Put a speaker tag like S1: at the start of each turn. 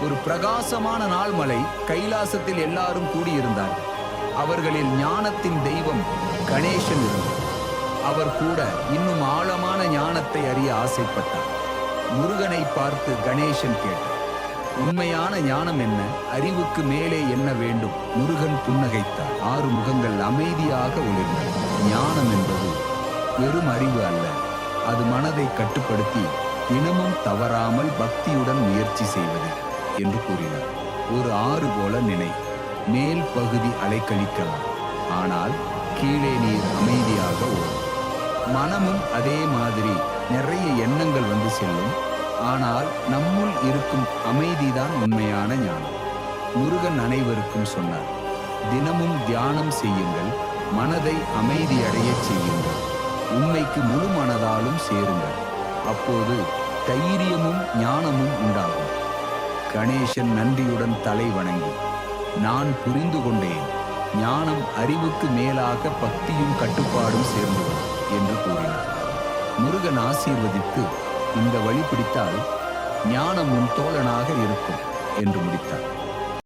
S1: ஒரு பிரகாசமான நாள் மலை கைலாசத்தில் எல்லாரும் கூடியிருந்தார். அவர்களில் ஞானத்தின் தெய்வம் கணேசன் இருந்தார். அவர் கூட இன்னும் ஆழமான ஞானத்தை அறிய ஆசைப்பட்டார். முருகனை பார்த்து கணேசன் கேட்டார், உண்மையான ஞானம் என்ன? அறிவுக்கு மேலே என்ன வேண்டும்? முருகன் புன்னகைத்தார். 6 முகங்கள் அமைதியாக ஒளிர்ந்தன. ஞானம் என்பது வெறும் அறிவு அல்ல, அது மனதை கட்டுப்படுத்தி தினமும் தவறாமல் பக்தியுடன் முயற்சி செய்வது என்று கூறினார். ஒரு ஆறு போல நினை. மேல் பகுதி அலைக்கழிக்கலாம், ஆனால் கீழே நீர் அமைதியாக ஓடும். மனமும் அதே மாதிரி. நிறைய எண்ணங்கள் வந்து செல்லும், ஆனால் நம்முள் இருக்கும் அமைதிதான் உண்மையான ஞானம். முருகன் அனைவருக்கும் சொன்னார், தினமும் தியானம் செய்யுங்கள், மனதை அமைதியடைய செய்யுங்கள், உண்மைக்கு முழு மனதாலும் சேருங்கள், அப்போது தைரியமும் ஞானமும் உண்டாகும். கணேசன் நன்றியுடன் தலை வணங்கி, நான் புரிந்து கொண்டேன், ஞானம் அறிவுக்கு மேலாக பக்தியும் கட்டுப்பாடும் சேர்ந்து வரும் என்று கூறினார். முருகன் ஆசீர்வதித்து, இந்த வழி பிடித்தால் ஞானம் உன் தோழனாக இருக்கும் என்று முடித்தார்.